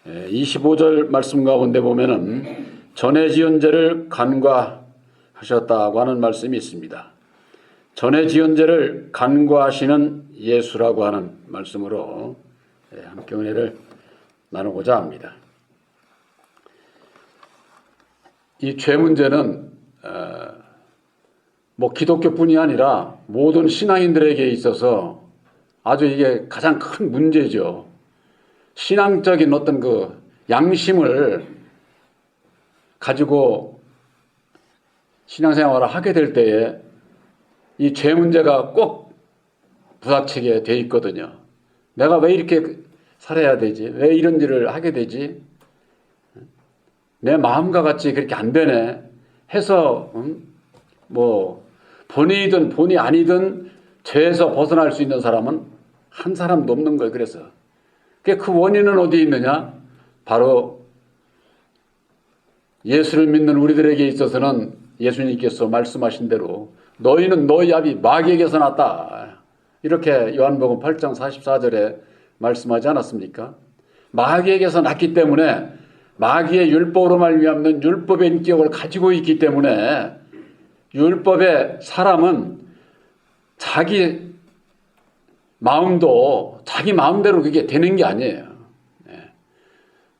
25절 말씀 가운데 보면은 전에 지은 죄를 간과하셨다고 하는 말씀이 있습니다. 전에 지은 죄를 간과하시는 예수라고 하는 말씀으로 함께 은혜를 나누고자 합니다. 이 죄 문제는 기독교뿐이 아니라 모든 신앙인들에게 있어서 아주 이게 가장 큰 문제죠. 신앙적인 어떤 그 양심을 가지고 신앙생활을 하게 될 때에 이 죄 문제가 꼭 부닥치게 돼 있거든요. 내가 왜 이렇게 살아야 되지? 왜 이런 일을 하게 되지? 내 마음과 같이 그렇게 안 되네 해서 본이든 본이 아니든 죄에서 벗어날 수 있는 사람은 한 사람도 없는 거예요. 그래서 그 원인은 어디에 있느냐? 바로 예수를 믿는 우리들에게 있어서는 예수님께서 말씀하신 대로 너희는 너희 아비 마귀에게서 났다. 이렇게 요한복음 8장 44절에 말씀하지 않았습니까? 마귀에게서 났기 때문에 마귀의 율법으로 말미암는 율법의 인격을 가지고 있기 때문에 율법의 사람은 자기 마음도 자기 마음대로 그게 되는 게 아니에요.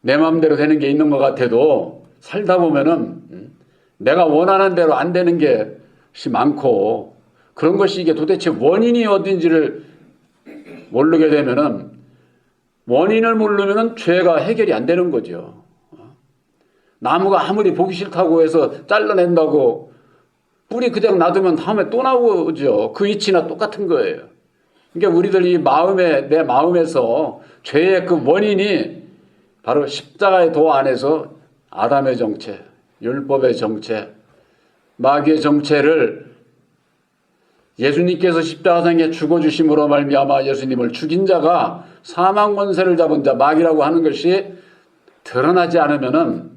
내 마음대로 되는 게 있는 것 같아도 살다 보면은 내가 원하는 대로 안 되는 것이 많고 그런 것이 이게 도대체 원인이 어딘지를 모르게 되면은 원인을 모르면은 죄가 해결이 안 되는 거죠. 나무가 아무리 보기 싫다고 해서 잘라낸다고 뿌리 그냥 놔두면 다음에 또 나오죠. 그 이치나 똑같은 거예요. 그러니까 우리들 내 마음에서 죄의 그 원인이 바로 십자가의 도 안에서 아담의 정체, 율법의 정체, 마귀의 정체를 예수님께서 십자가상에 죽어주심으로 말미암아 예수님을 죽인 자가 사망 권세를 잡은 자 마귀라고 하는 것이 드러나지 않으면은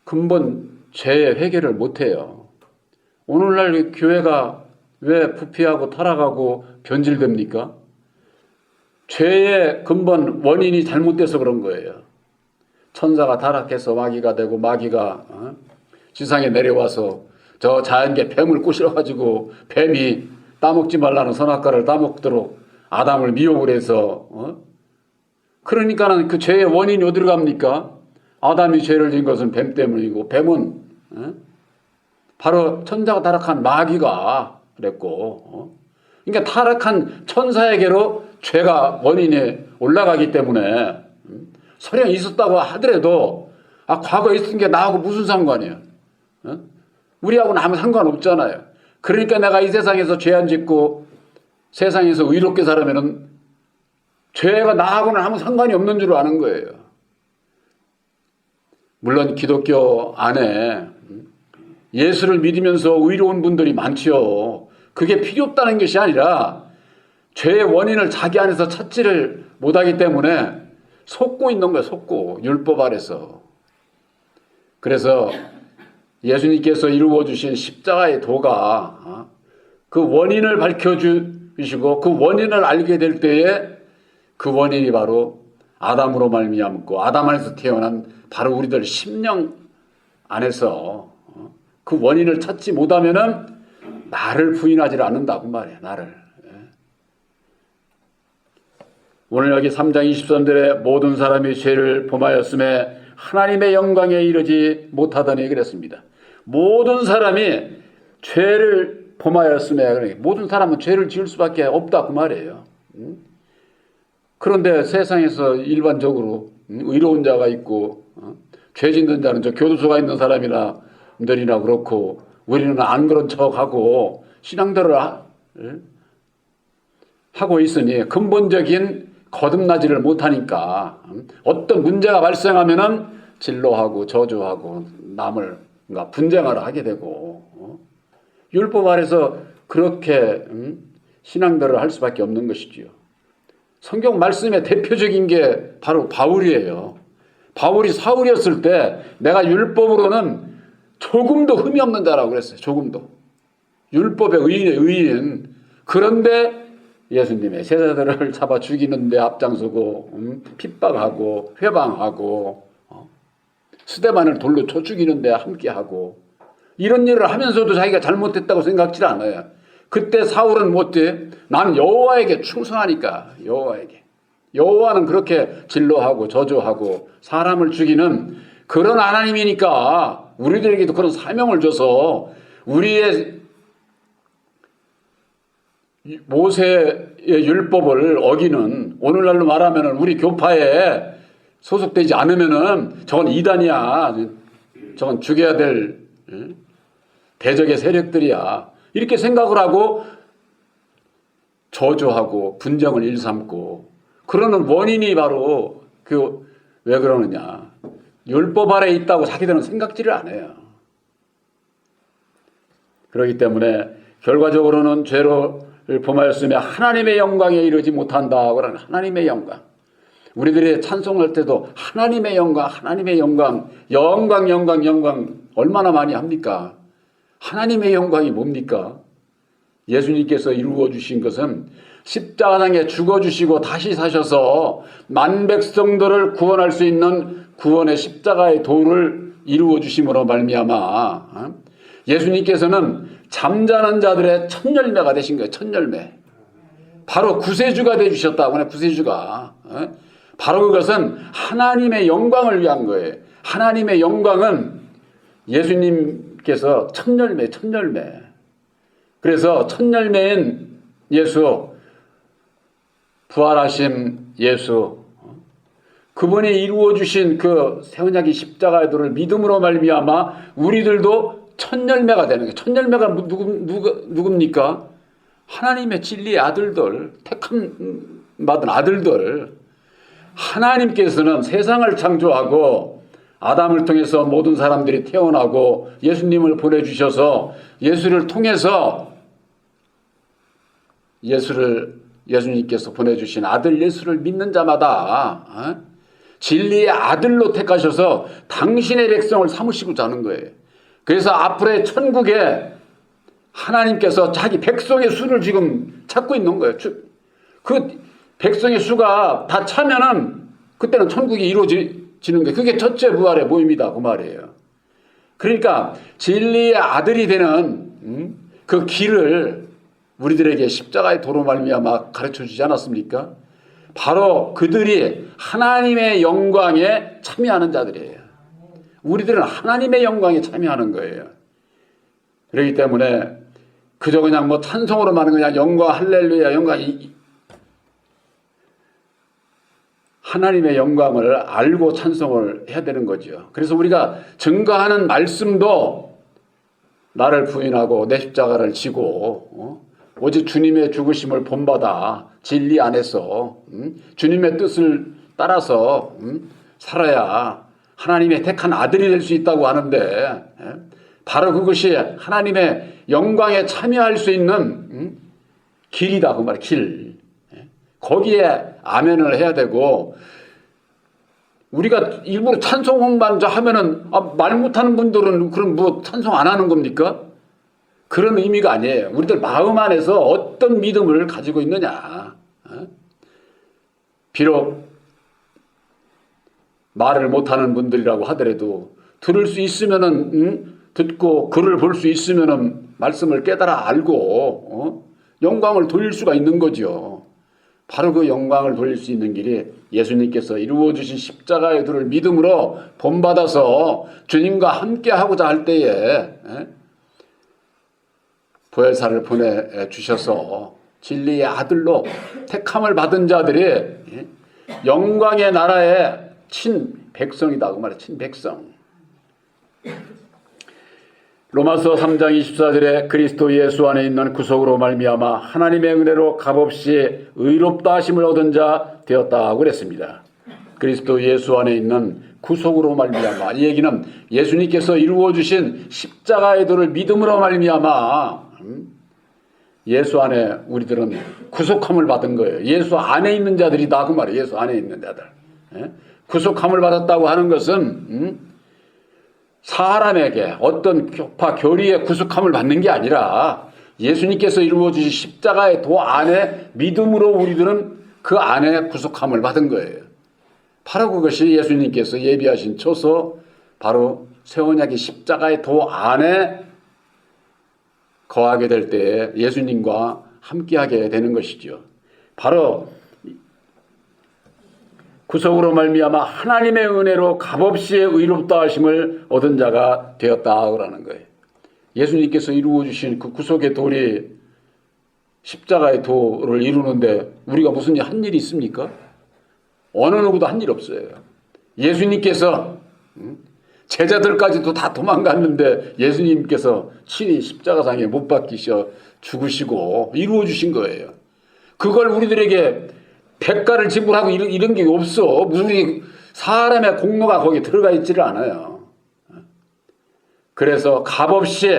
근본 죄의 회개를 못해요. 오늘날 교회가 왜 부패하고 타락하고 변질됩니까? 죄의 근본 원인이 잘못돼서 그런 거예요. 천사가 타락해서 마귀가 되고 마귀가 지상에 내려와서 저 자연계 뱀을 꼬실어가지고 뱀이 따먹지 말라는 선악과를 따먹도록 아담을 미혹을 해서 그러니까는 그 죄의 원인이 어디로 갑니까? 아담이 죄를 지은 것은 뱀 때문이고 뱀은 바로 천사가 타락한 마귀가 그랬고 그러니까 타락한 천사에게로 죄가 원인이 올라가기 때문에 설령 있었다고 하더라도 과거에 있은 게 나하고 무슨 상관이에요? 우리하고는 아무 상관없잖아요. 그러니까 내가 이 세상에서 죄 안 짓고 세상에서 의롭게 살으면은 죄가 나하고는 아무 상관이 없는 줄 아는 거예요. 물론 기독교 안에 예수를 믿으면서 의로운 분들이 많지요. 그게 필요 없다는 것이 아니라 죄의 원인을 자기 안에서 찾지를 못하기 때문에 속고 있는 거예요. 속고 율법 아래서. 그래서 예수님께서 이루어주신 십자가의 도가 그 원인을 밝혀주시고 그 원인을 알게 될 때에 그 원인이 바로 아담으로 말미암고 아담 안에서 태어난 바로 우리들 심령 안에서 그 원인을 찾지 못하면은 나를 부인하지 않는다고 말이에요. 나를. 오늘 여기 3장 23절에 모든 사람이 죄를 범하였음에 하나님의 영광에 이르지 못하더니 그랬습니다. 모든 사람이 죄를 범하였음에 모든 사람은 죄를 지을 수밖에 없다 그 말이에요. 그런데 세상에서 일반적으로 의로운 자가 있고 죄 짓는 자는 저 교도소가 있는 사람들이나 그렇고 우리는 안 그런 척하고 신앙들을 하고 있으니 근본적인 거듭나지를 못하니까 어떤 문제가 발생하면은 진노하고 저주하고 남을 분쟁하러 하게 되고 율법 아래서 그렇게 신앙들을 할 수밖에 없는 것이지요. 성경 말씀의 대표적인 게 바로 바울이에요. 바울이 사울이었을 때 내가 율법으로는 조금도 흠이 없는 자라고 그랬어요. 조금도. 율법의 의인의 의인. 그런데 예수님의 제자들을 잡아 죽이는 데 앞장서고 핍박하고 회방하고 스데반을 돌로 쳐 죽이는 데 함께하고 이런 일을 하면서도 자기가 잘못했다고 생각지 않아요. 그때 사울은 못돼 나는 여호와에게 충성하니까 여호와는 그렇게 진노하고 저주하고 사람을 죽이는 그런 하나님이니까 우리들에게도 그런 사명을 줘서 우리의 모세의 율법을 어기는 오늘날로 말하면 우리 교파에 소속되지 않으면은 저건 이단이야. 저건 죽여야 될 대적의 세력들이야. 이렇게 생각을 하고 저주하고 분쟁을 일삼고 그러는 원인이 바로 왜 그러느냐. 율법 아래 있다고 자기들은 생각지를 안 해요. 그렇기 때문에 결과적으로는 죄를 범하였으며 하나님의 영광에 이르지 못한다고 하는 하나님의 영광. 우리들이 찬송할 때도 하나님의 영광, 하나님의 영광, 영광 얼마나 많이 합니까? 하나님의 영광이 뭡니까? 예수님께서 이루어 주신 것은 십자가상에 죽어주시고 다시 사셔서 만백성들을 구원할 수 있는 구원의 십자가의 도를 이루어 주심으로 말미암아 예수님께서는 잠자는 자들의 첫 열매가 되신 거예요. 첫 열매. 바로 구세주가 되주셨다고. 구세주가. 바로 그것은 하나님의 영광을 위한 거예요. 하나님의 영광은 예수님께서 첫 열매. 그래서 첫 열매인 예수, 부활하신 예수, 그분이 이루어 주신 그 새 언약의 십자가의 도를 믿음으로 말미암아 우리들도 첫 열매가 되는 거예요. 첫 열매가 누굽니까? 하나님의 진리의 아들들, 택함 받은 아들들. 하나님께서는 세상을 창조하고 아담을 통해서 모든 사람들이 태어나고 예수님을 보내주셔서 예수를 통해서 예수님께서 보내주신 아들 예수를 믿는 자마다 진리의 아들로 택하셔서 당신의 백성을 삼으시고자 하는 거예요. 그래서 앞으로의 천국에 하나님께서 자기 백성의 수를 지금 찾고 있는 거예요. 그 백성의 수가 다 차면은 그때는 천국이 이루어지는 거예요. 그게 첫째 부활의 모임이다 그 말이에요. 그러니까 진리의 아들이 되는 그 길을 우리들에게 십자가의 도로 말미암아 가르쳐주지 않았습니까? 바로 그들이 하나님의 영광에 참여하는 자들이에요. 우리들은 하나님의 영광에 참여하는 거예요. 그렇기 때문에 그저 그냥 뭐 찬송으로만 그냥 영광 할렐루야 영광 하나님의 영광을 알고 찬송을 해야 되는 거죠. 그래서 우리가 증거하는 말씀도 나를 부인하고 내 십자가를 지고 오직 주님의 죽으심을 본받아 진리 안에서 주님의 뜻을 따라서 살아야 하나님의 택한 아들이 될 수 있다고 하는데 바로 그것이 하나님의 영광에 참여할 수 있는 길이다 그 말이에요. 길. 거기에 아멘을 해야 되고 우리가 일부러 찬송만 하면은 말 못하는 분들은 그럼 뭐 찬송 안 하는 겁니까? 그런 의미가 아니에요. 우리들 마음 안에서 어떤 믿음을 가지고 있느냐. 비록 말을 못하는 분들이라고 하더라도 들을 수 있으면은 듣고 글을 볼 수 있으면은 말씀을 깨달아 알고 영광을 돌릴 수가 있는 거죠. 바로 그 영광을 돌릴 수 있는 길이 예수님께서 이루어 주신 십자가의 도를 믿음으로 본받아서 주님과 함께 하고자 할 때에 보혜사를 보내주셔서 진리의 아들로 택함을 받은 자들이 영광의 나라의 친백성이다. 그 말이에요. 친백성. 로마서 3장 24절에 그리스도 예수 안에 있는 구속으로 말미암아 하나님의 은혜로 값없이 의롭다 하심을 얻은 자 되었다고 그랬습니다. 그리스도 예수 안에 있는 구속으로 말미암아 이 얘기는 예수님께서 이루어 주신 십자가의 도를 믿음으로 말미암아 예수 안에 우리들은 구속함을 받은 거예요. 예수 안에 있는 자들이다 그 말이에요. 예수 안에 있는 자들. 구속함을 받았다고 하는 것은 사람에게 어떤 교파 교리의 구속함을 받는 게 아니라 예수님께서 이루어 주신 십자가의 도 안에 믿음으로 우리들은 그 안에 구속함을 받은 거예요. 바로 그것이 예수님께서 예비하신 초소, 바로 새 언약의 십자가의 도 안에 거하게 될 때에 예수님과 함께하게 되는 것이죠. 바로 구속으로 말미암아 하나님의 은혜로 값없이 의롭다 하심을 얻은 자가 되었다라는 거예요. 예수님께서 이루어 주신 그 구속의 도리, 십자가의 도를 이루는데 우리가 무슨 한 일이 있습니까? 어느 누구도 한 일 없어요. 예수님께서 제자들까지도 다 도망갔는데 예수님께서 친히 십자가상에 못 박히셔 죽으시고 이루어 주신 거예요. 그걸 우리들에게 대가를 지불하고 이런 게 없어. 무슨 사람의 공로가 거기에 들어가 있지를 않아요. 그래서 값없이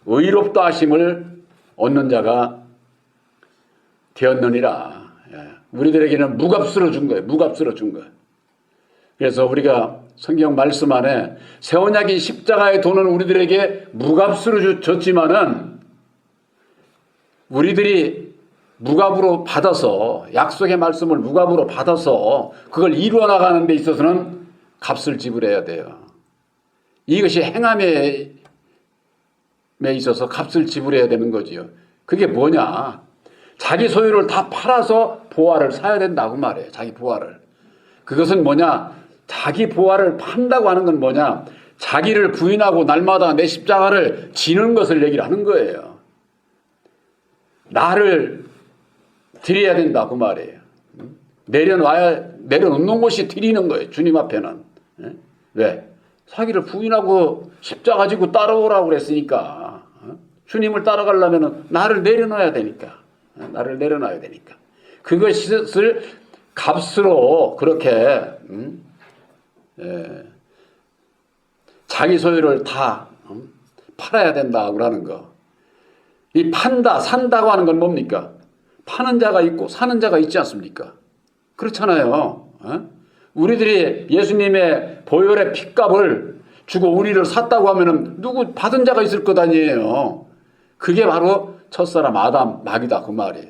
의롭다 하심을 얻는 자가 되었느니라. 우리들에게는 무값으로 준 거예요. 무값으로 준 거예요. 그래서 우리가 성경 말씀 안에 새 언약의 십자가의 도는 우리들에게 무값으로 줬지만은 우리들이 무값으로 받아서 약속의 말씀을 무값으로 받아서 그걸 이루어 나가는 데 있어서는 값을 지불해야 돼요. 이것이 행함에 있어서 값을 지불해야 되는 거지요. 그게 뭐냐? 자기 소유를 다 팔아서 보화를 사야 된다고 말해요. 자기 보화를. 그것은 뭐냐? 자기 보화를 판다고 하는 건 뭐냐? 자기를 부인하고 날마다 내 십자가를 지는 것을 얘기를 하는 거예요. 나를 드려야 된다고 말이에요. 내려놓는 것이 드리는 거예요. 주님 앞에는. 왜? 자기를 부인하고 십자가 지고 따라오라고 그랬으니까. 주님을 따라가려면 나를 내려놔야 되니까. 나를 내려놔야 되니까. 그것을 값으로 그렇게 자기 소유를 다 팔아야 된다고 하는 거. 이 판다, 산다고 하는 건 뭡니까? 파는 자가 있고 사는 자가 있지 않습니까? 그렇잖아요. 우리들이 예수님의 보혈의 핏값을 주고 우리를 샀다고 하면은 누구 받은 자가 있을 것 아니에요. 그게 바로 첫사람 아담, 마귀다 그 말이에요.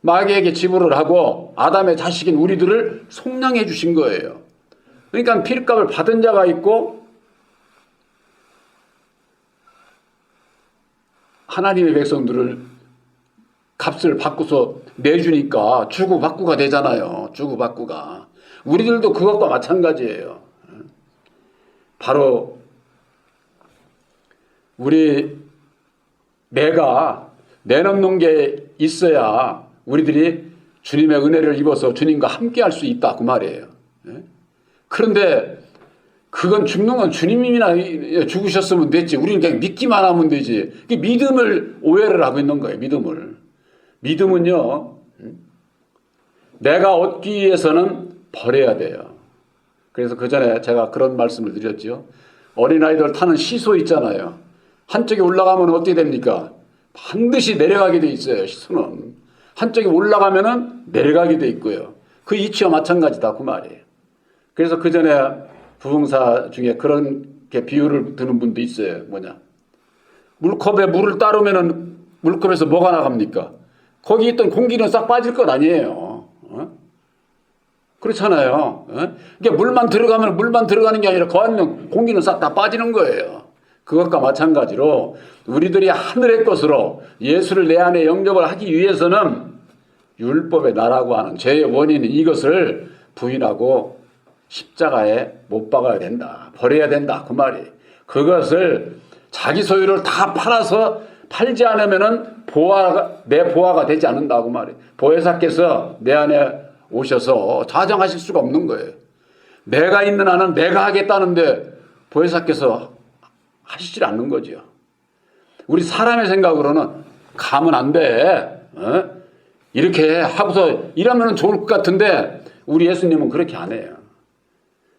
마귀에게 지불을 하고 아담의 자식인 우리들을 속량해 주신 거예요. 그러니까 피값을 받은 자가 있고 하나님의 백성들을 값을 받고서 내주니까 주고받고가 되잖아요. 주고받고가. 우리들도 그것과 마찬가지예요. 바로 내가 내놓는 게 있어야 우리들이 주님의 은혜를 입어서 주님과 함께 할 수 있다 그 말이에요. 그런데 그건 죽는 건 주님이나 죽으셨으면 됐지. 우리는 그냥 믿기만 하면 되지. 믿음을 오해를 하고 있는 거예요. 믿음은요, 내가 얻기 위해서는 버려야 돼요. 그래서 그 전에 제가 그런 말씀을 드렸죠. 어린아이들 타는 시소 있잖아요. 한쪽에 올라가면 어떻게 됩니까? 반드시 내려가게 돼 있어요. 시소는. 한쪽에 올라가면은 내려가게 돼 있고요. 그 이치와 마찬가지다 그 말이에요. 그래서 그 전에 부흥사 중에 그런 게 비유를 드는 분도 있어요. 뭐냐? 물컵에 물을 따르면은 물컵에서 뭐가 나갑니까? 거기 있던 공기는 싹 빠질 것 아니에요. 그렇잖아요. 그러니까 물만 들어가는 게 아니라 그 안에 공기는 싹 다 빠지는 거예요. 그것과 마찬가지로 우리들이 하늘의 것으로 예수를 내 안에 영접을 하기 위해서는 율법의 나라고 하는 죄의 원인인 이것을 부인하고 십자가에 못 박아야 된다. 버려야 된다. 그 말이에요. 그것을 자기 소유를 다 팔지 않으면은 내 보화가 되지 않는다고 말이에요. 보혜사께서 내 안에 오셔서 자정하실 수가 없는 거예요. 내가 있는 한은 내가 하겠다는데 보혜사께서 하시질 않는 거죠. 우리 사람의 생각으로는 가면 안 돼. 이렇게 하고서 일하면 좋을 것 같은데 우리 예수님은 그렇게 안 해요.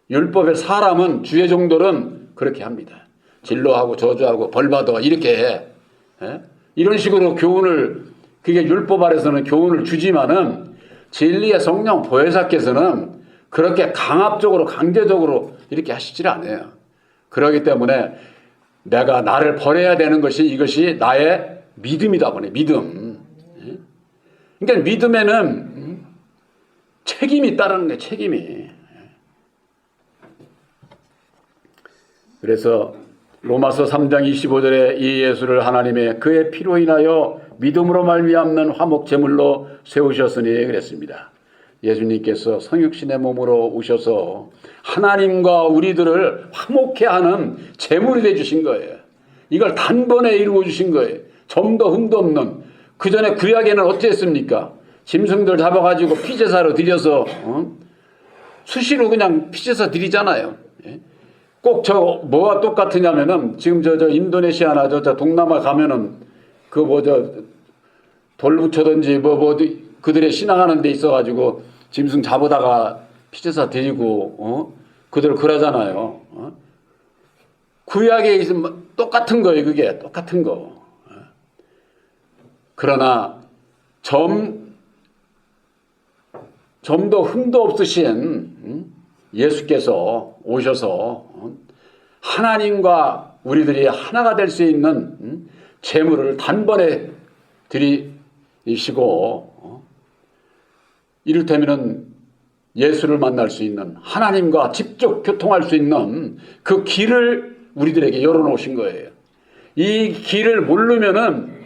율법의 사람은 주의 종들은 그렇게 합니다. 진로하고 저주하고 벌받아 이렇게 해. 이런 식으로 교훈을 그게 율법 아래서는 교훈을 주지만은 진리의 성령 보혜사께서는 그렇게 강압적으로 강제적으로 이렇게 하시질 않아요. 그렇기 때문에 내가 나를 버려야 되는 것이 이것이 나의 믿음이다 보네. 믿음. 그러니까 믿음에는 책임이 따르는 거예요. 책임이. 그래서 로마서 3장 25절에 이 예수를 하나님의 그의 피로 인하여 믿음으로 말미암는 화목 제물로 세우셨으니 그랬습니다. 예수님께서 성육신의 몸으로 오셔서 하나님과 우리들을 화목해 하는 제물이 돼 주신 거예요. 이걸 단번에 이루어 주신 거예요. 점도 흠도 없는. 그 전에 구약에는 어떻게 했습니까? 짐승들 잡아가지고 피제사로 드려서 수시로 그냥 피제사 드리잖아요. 꼭 뭐가 똑같으냐면은 지금 저 인도네시아나 저 동남아 가면은 그 돌 붙여든지 그들의 신앙하는 데 있어가지고 짐승 잡아다가 피제사 드리고 그들 그러잖아요. 구약에 있으면 똑같은 거예요. 그게 똑같은 거. 그러나 점도 흠도 없으신 예수께서 오셔서 하나님과 우리들이 하나가 될 수 있는 제물을 단번에 드리시고 이를테면 예수를 만날 수 있는 하나님과 직접 교통할 수 있는 그 길을 우리들에게 열어놓으신 거예요. 이 길을 모르면은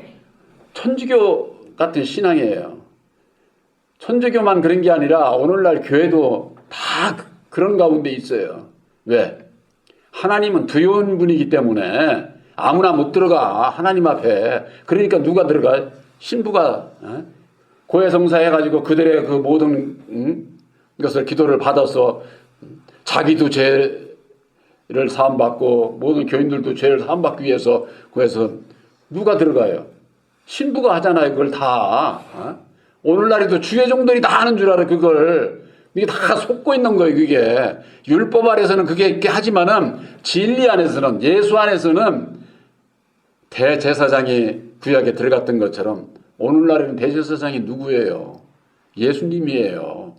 천주교 같은 신앙이에요. 천주교만 그런 게 아니라 오늘날 교회도 다 그런 가운데 있어요. 왜? 하나님은 두려운 분이기 때문에 아무나 못 들어가. 하나님 앞에. 그러니까 누가 들어가? 신부가 고해성사 해가지고 그들의 그 모든 것을 기도를 받아서 자기도 죄를 사함받고 모든 교인들도 죄를 사함받기 위해서 그래서 누가 들어가요? 신부가 하잖아요. 그걸 다. 오늘날에도 주의종들이 다 하는 줄 알아. 그걸. 이게 다 속고 있는 거예요. 그게. 율법 아래서는 그게 있게 하지만은 진리 안에서는 예수 안에서는 대제사장이 구약에 들어갔던 것처럼 오늘날에는 대제사장이 누구예요? 예수님이에요.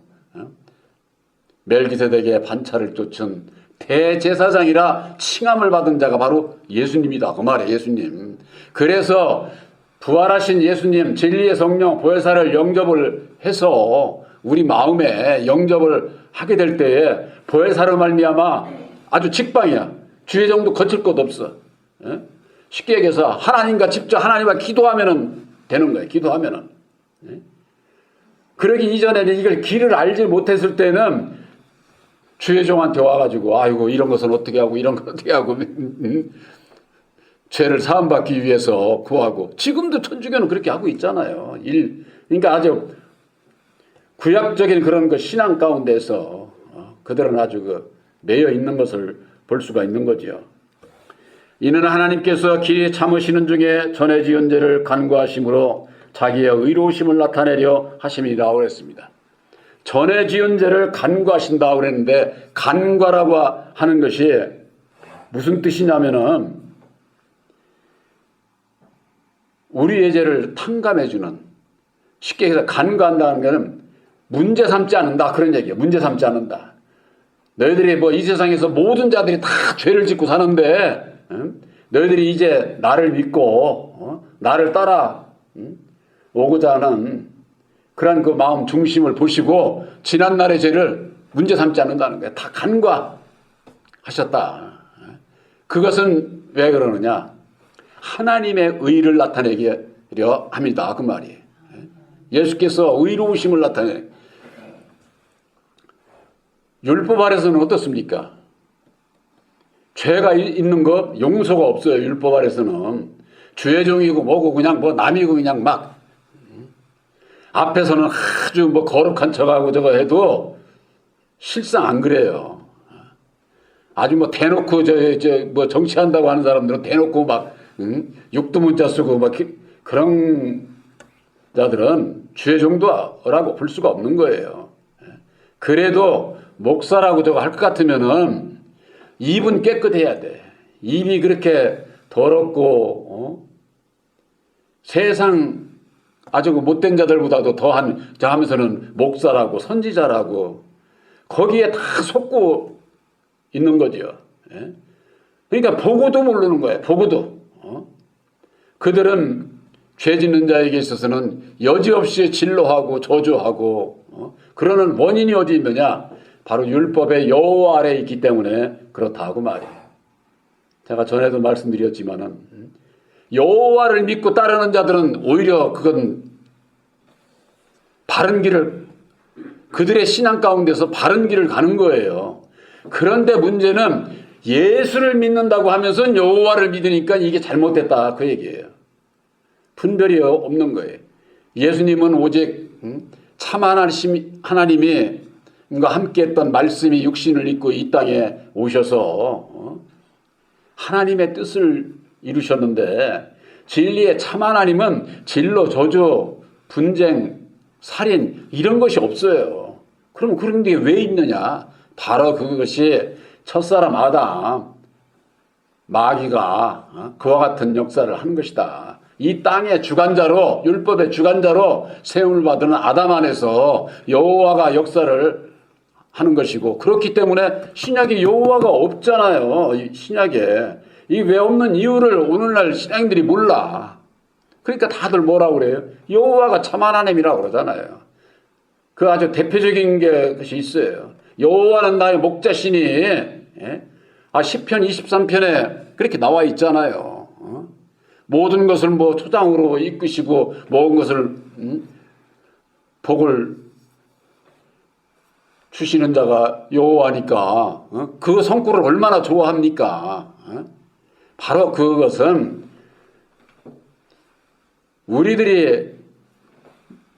멜기세덱의 반차를 쫓은 대제사장이라 칭함을 받은 자가 바로 예수님이다. 그 말이에요. 예수님. 그래서 부활하신 예수님 진리의 성령 보혜사를 영접을 해서 우리 마음에 영접을 하게 될 때에 보혜사로 말미암아 아주 직방이야. 주의 정도 거칠 것 없어. 쉽게 얘기해서 하나님과 직접 하나님과 기도하면은 되는 거예요. 기도하면은. 그러기 이전에는 이걸 길을 알지 못했을 때는 주의 종한테 와가지고 아이고 이런 것은 어떻게 하고 이런 건 어떻게 하고 죄를 사함받기 위해서 구하고 지금도 천주교는 그렇게 하고 있잖아요. 그러니까 아주 구약적인 그런 그 신앙 가운데서 그들은 아주 매여 있는 것을 볼 수가 있는 거죠. 이는 하나님께서 길이 참으시는 중에 전에 지은 죄를 간구하심으로 자기의 의로우심을 나타내려 하심이라고 그랬습니다. 전에 지은 죄를 간구하신다고 그랬는데 간과라고 하는 것이 무슨 뜻이냐면은 우리의 죄를 탕감해주는, 쉽게 해서 간과한다는 것은 문제 삼지 않는다 그런 얘기예요. 문제 삼지 않는다. 너희들이 뭐 이 세상에서 모든 자들이 다 죄를 짓고 사는데 너희들이 이제 나를 믿고 나를 따라 오고자 하는 그런 그 마음 중심을 보시고 지난날의 죄를 문제 삼지 않는다는 거예요. 다 간과하셨다. 그것은 왜 그러느냐? 하나님의 의를 나타내려 합니다. 그 말이에요. 예수께서 의로우심을 나타내. 율법 아래서는 어떻습니까? 죄가 있는 거 용서가 없어요. 율법 아래서는 주의 종이고 뭐고 그냥 뭐 남이고 그냥 막 앞에서는 아주 뭐 거룩한 척하고 저거 해도 실상 안 그래요. 아주 뭐 대놓고 뭐 정치한다고 하는 사람들은 대놓고 막 육두문자 쓰고 막 그런 자들은 주의 종도라고 볼 수가 없는 거예요. 그래도 목사라고 저거 할 것 같으면은 입은 깨끗해야 돼. 입이 그렇게 더럽고 세상 아주 못된 자들보다도 더한 저 하면서는 목사라고 선지자라고 거기에 다 속고 있는 거죠. 그러니까 보고도 모르는 거예요. 보고도. 그들은 죄 짓는 자에게 있어서는 여지없이 진노하고 저주하고 그러는 원인이 어디 있느냐? 바로 율법의 여호와 아래에 있기 때문에 그렇다고 말이에요. 제가 전에도 말씀드렸지만은 여호와를 믿고 따르는 자들은 오히려 그건 바른 길을, 그들의 신앙 가운데서 바른 길을 가는 거예요. 그런데 문제는 예수를 믿는다고 하면서 여호와를 믿으니까 이게 잘못됐다 그 얘기예요. 분별이 없는 거예요. 예수님은 오직 참 하나님이 함께했던 말씀이 육신을 입고 이 땅에 오셔서 하나님의 뜻을 이루셨는데, 진리의 참 하나님은 진로, 저주, 분쟁, 살인 이런 것이 없어요. 그럼 그런 게 왜 있느냐? 바로 그것이 첫사람 아담, 마귀가 그와 같은 역사를 한 것이다. 이 땅의 주관자로, 율법의 주관자로 세움을 받은 아담 안에서 여호와가 역사를 하는 것이고, 그렇기 때문에 신약에 여호와가 없잖아요. 이 신약에. 이 왜 없는 이유를 오늘날 신앙인들이 몰라. 그러니까 다들 뭐라고 그래요? 여호와가 참 하나님이라고 그러잖아요. 그 아주 대표적인 것이 있어요. 여호와는 나의 목자시니, 시편 23편에 그렇게 나와 있잖아요. 모든 것을 초장으로 이끄시고 모든 것을 복을 주시는 자가 여호와니까 그 성구를 얼마나 좋아합니까? 바로 그것은 우리들이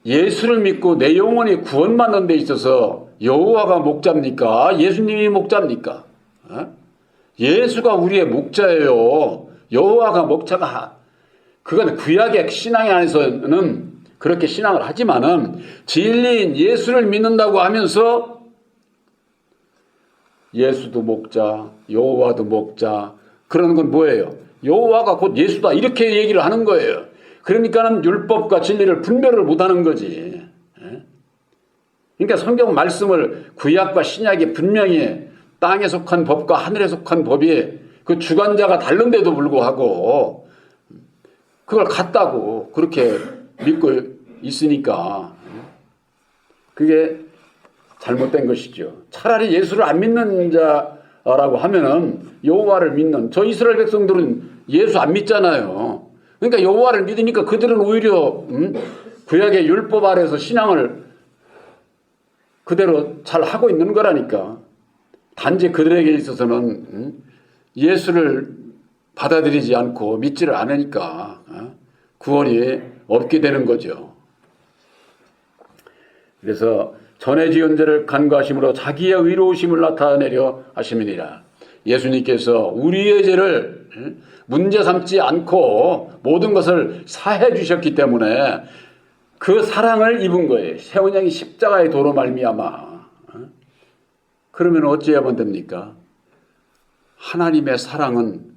예수를 믿고 내 영혼이 구원받는 데 있어서 여호와가 목자입니까? 예수님이 목자입니까? 예수가 우리의 목자예요. 여호와가 목자가, 그건 구약의 신앙 안에서는 그렇게 신앙을 하지만은 진리인 예수를 믿는다고 하면서 예수도 목자, 여호와도 목자, 그러는 건 뭐예요? 여호와가 곧 예수다 이렇게 얘기를 하는 거예요. 그러니까는 율법과 진리를 분별을 못하는 거지. 그러니까 성경 말씀을 구약과 신약이 분명히 땅에 속한 법과 하늘에 속한 법이 그 주관자가 다른데도 불구하고 그걸 같다고 그렇게 믿고 있으니까 그게 잘못된 것이죠. 차라리 예수를 안 믿는 자라고 하면은 여호와를 믿는, 저 이스라엘 백성들은 예수 안 믿잖아요. 그러니까 여호와를 믿으니까 그들은 오히려 구약의 율법 아래에서 신앙을 그대로 잘 하고 있는 거라니까. 단지 그들에게 있어서는 예수를 받아들이지 않고 믿지를 않으니까 구원이 없게 되는 거죠. 그래서 전에 지은 죄를 간과하심으로 자기의 의로우심을 나타내려 하심이니라. 예수님께서 우리의 죄를 문제 삼지 않고 모든 것을 사해 주셨기 때문에 그 사랑을 입은 거예요. 세원양이 십자가의 도로 말미암아. 그러면 어찌하면 됩니까? 하나님의 사랑은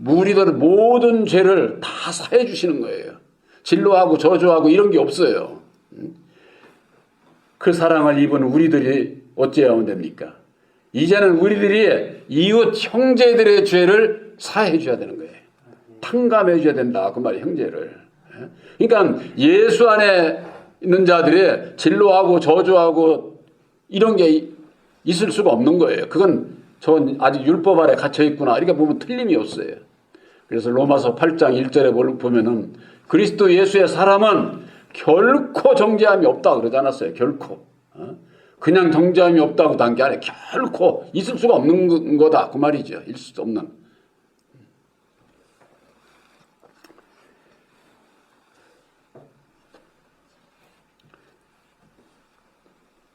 우리들 모든 죄를 다 사해 주시는 거예요. 진노하고 저주하고 이런 게 없어요. 그 사랑을 입은 우리들이 어찌하면 됩니까? 이제는 우리들이 이웃 형제들의 죄를 사해 줘야 되는 거예요. 탕감해 줘야 된다. 그 말이 형제를. 그러니까 예수 안에 있는 자들이 진노하고 저주하고 이런 게 있을 수가 없는 거예요. 그건 전 아직 율법 아래 갇혀 있구나. 이렇게 보면 틀림이 없어요. 그래서 로마서 8장 1절에 보면은 그리스도 예수의 사람은 결코 정죄함이 없다 그러지 않았어요. 결코. 그냥 정죄함이 없다고 단 게 아니라 결코 있을 수가 없는 거다. 그 말이죠. 있을 수 없는.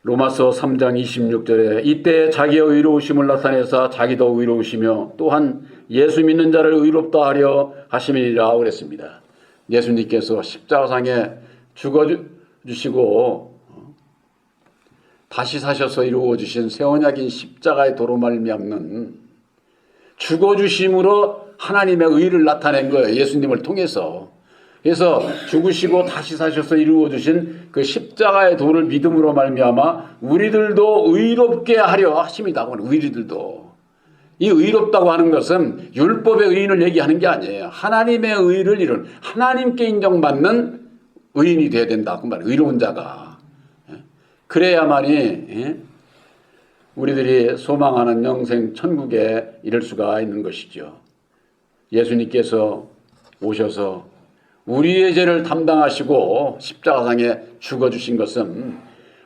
로마서 3장 26절에 이때 자기의 의로우심을 나타내사 자기도 의로우시며 또한 예수 믿는 자를 의롭다 하려 하심이니라 그랬습니다. 예수님께서 십자가상에 죽어주시고 다시 사셔서 이루어주신 새 언약인 십자가의 도로 말미암는 죽어주심으로 하나님의 의를 나타낸 거예요. 예수님을 통해서. 그래서 죽으시고 다시 사셔서 이루어주신 그 십자가의 도를 믿음으로 말미암아 우리들도 의롭게 하려 하심이다. 우리들도. 이 의롭다고 하는 것은 율법의 의인을 얘기하는 게 아니에요. 하나님의 의를 이룬, 하나님께 인정받는 의인이 돼야 된다. 그 말이에요. 의로운 자가. 그래야만이 우리들이 소망하는 영생 천국에 이를 수가 있는 것이죠. 예수님께서 오셔서 우리의 죄를 담당하시고 십자가상에 죽어주신 것은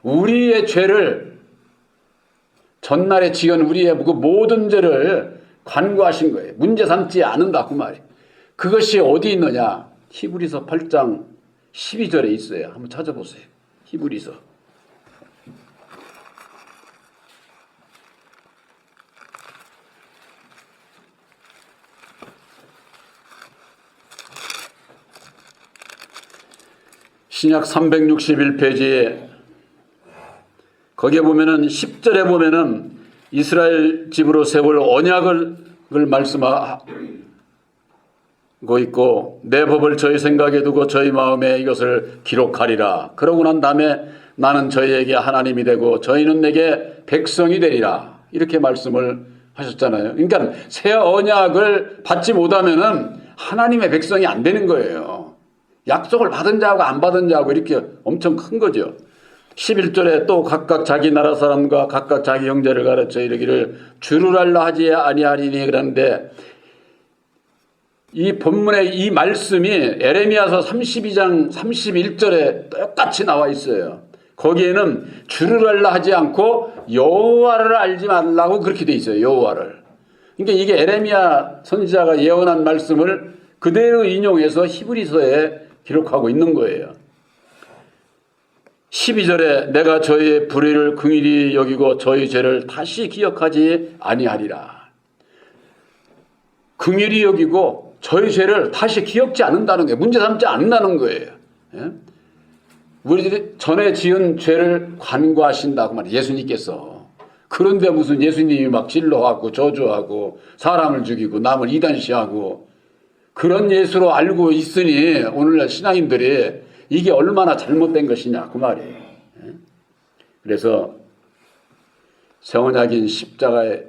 우리의 죄를 전날에 지은 우리의 그 모든 죄를 관고하신 거예요. 문제 삼지 않는다 그 말이에요. 그것이 어디 있느냐? 히브리서 8장 12절에 있어요. 한번 찾아보세요. 히브리서. 신약 361페이지에 거기에 보면은 10절에 보면은 이스라엘 집으로 세울 언약을 말씀하고 있고 내 법을 저희 생각에 두고 저희 마음에 이것을 기록하리라. 그러고 난 다음에 나는 저희에게 하나님이 되고 저희는 내게 백성이 되리라. 이렇게 말씀을 하셨잖아요. 그러니까 새 언약을 받지 못하면은 하나님의 백성이 안 되는 거예요. 약속을 받은 자하고 안 받은 자하고 이렇게 엄청 큰 거죠. 11절에 또 각각 자기 나라 사람과 각각 자기 형제를 가르쳐 이르기를 주를 알라 하지 아니하리니 그러는데 이 본문의 이 말씀이 에레미야서 32장 31절에 똑같이 나와 있어요. 거기에는 주를 알라 하지 않고 여호와를 알지 말라고 그렇게 돼 있어요. 여호와를. 그러니까 이게 에레미야 선지자가 예언한 말씀을 그대로 인용해서 히브리서에 기록하고 있는 거예요. 12절에 내가 저희의 불의를 긍휼히 여기고 저희 죄를 다시 기억하지 아니하리라. 긍휼히 여기고 저희 죄를 다시 기억지 않는다는 거예요. 문제 삼지 않는다는 거예요. 예? 우리들이 전에 지은 죄를 관고하신다고 말이에요. 예수님께서. 그런데 무슨 예수님이 막 진노하고 저주하고 사람을 죽이고 남을 이단시하고 그런 예수로 알고 있으니 오늘날 신앙인들이 이게 얼마나 잘못된 것이냐 그 말이에요. 그래서 새 언약인 십자가의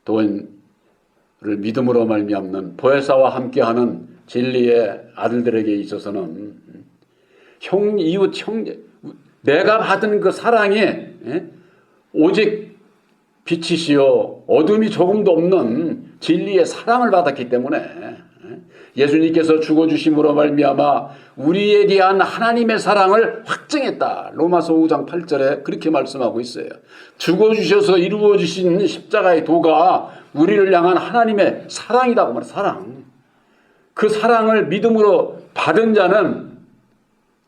도를 믿음으로 말미암는 보혜사와 함께하는 진리의 아들들에게 있어서는 이웃 형제 내가 받은 그 사랑이 오직 빛이시요 어둠이 조금도 없는 진리의 사랑을 받았기 때문에 예수님께서 죽어주심으로 말미암아 우리에 대한 하나님의 사랑을 확증했다. 로마서 5장 8절에 그렇게 말씀하고 있어요. 죽어주셔서 이루어주신 십자가의 도가 우리를 향한 하나님의 사랑이라고 말해요. 사랑. 그 사랑을 믿음으로 받은 자는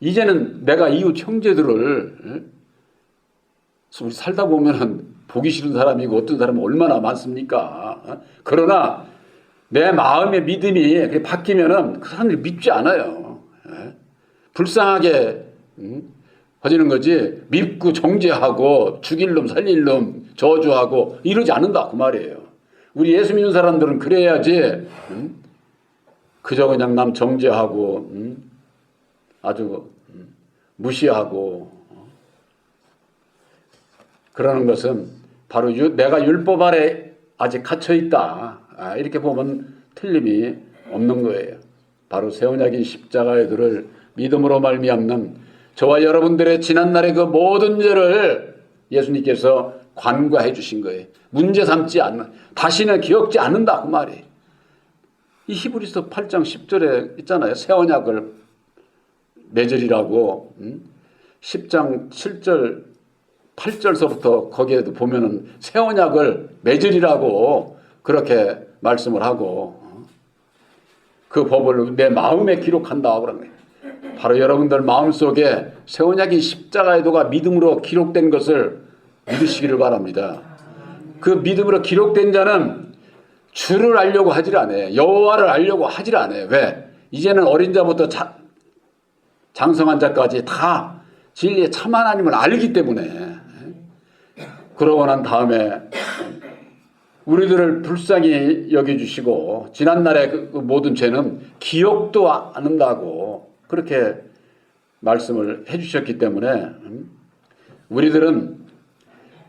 이제는 내가 이웃 형제들을 우리 살다 보면 보기 싫은 사람이고 어떤 사람은 얼마나 많습니까? 그러나 내 마음의 믿음이 바뀌면은 그 사람들이 믿지 않아요. 불쌍하게 퍼지는 거지 믿고 정죄하고 죽일 놈 살릴 놈 저주하고 이러지 않는다 그 말이에요. 우리 예수 믿는 사람들은 그래야지 그저 그냥 남 정죄하고 아주 무시하고 그러는 것은 바로 내가 율법 아래 아직 갇혀 있다. 이렇게 보면 틀림이 없는 거예요. 바로 새 언약인 십자가의 도를 믿음으로 말미암는 저와 여러분들의 지난날의 그 모든 죄를 예수님께서 관과해 주신 거예요. 문제 삼지 않는, 다시는 기억지 않는다 그 말이에요. 이 히브리서 8장 10절에 있잖아요. 새 언약을 맺으리라고 10장 7절 8절서부터 거기에도 보면은 새 언약을 맺으리라고 그렇게 말씀을 하고 그 법을 내 마음에 기록한다 그러는 거예요. 바로 여러분들 마음속에 새 언약인 십자가의 도가 믿음으로 기록된 것을 믿으시기를 바랍니다. 그 믿음으로 기록된 자는 주를 알려고 하질 않아요. 여호와를 알려고 하질 않아요. 왜? 이제는 어린 자부터 장성한 자까지 다 진리의 참 하나님을 알기 때문에 그러고 난 다음에 우리들을 불쌍히 여겨주시고 지난날의 그 모든 죄는 기억도 않는다고 그렇게 말씀을 해주셨기 때문에 우리들은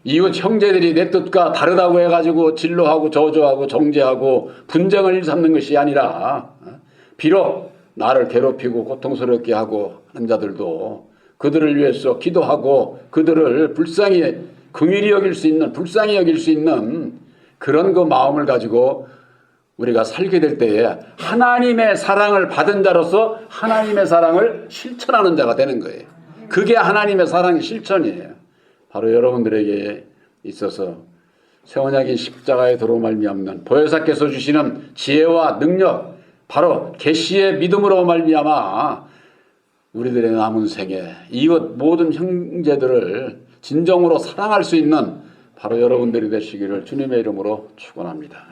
이웃 형제들이 내 뜻과 다르다고 해가지고 진노하고 저주하고 정죄하고 분쟁을 일삼는 것이 아니라 비록 나를 괴롭히고 고통스럽게 하고 하는 자들도 그들을 위해서 기도하고 그들을 불쌍히 긍휼히 여길 수 있는 불쌍히 여길 수 있는 그런 그 마음을 가지고 우리가 살게 될 때에 하나님의 사랑을 받은 자로서 하나님의 사랑을 실천하는 자가 되는 거예요. 그게 하나님의 사랑의 실천이에요. 바로 여러분들에게 있어서 새 언약인 십자가의 도로 말미암는 보혜사께서 주시는 지혜와 능력, 바로 계시의 믿음으로 말미암아 우리들의 남은 생에 이웃 모든 형제들을 진정으로 사랑할 수 있는 바로 여러분들이 되시기를 주님의 이름으로 축원합니다.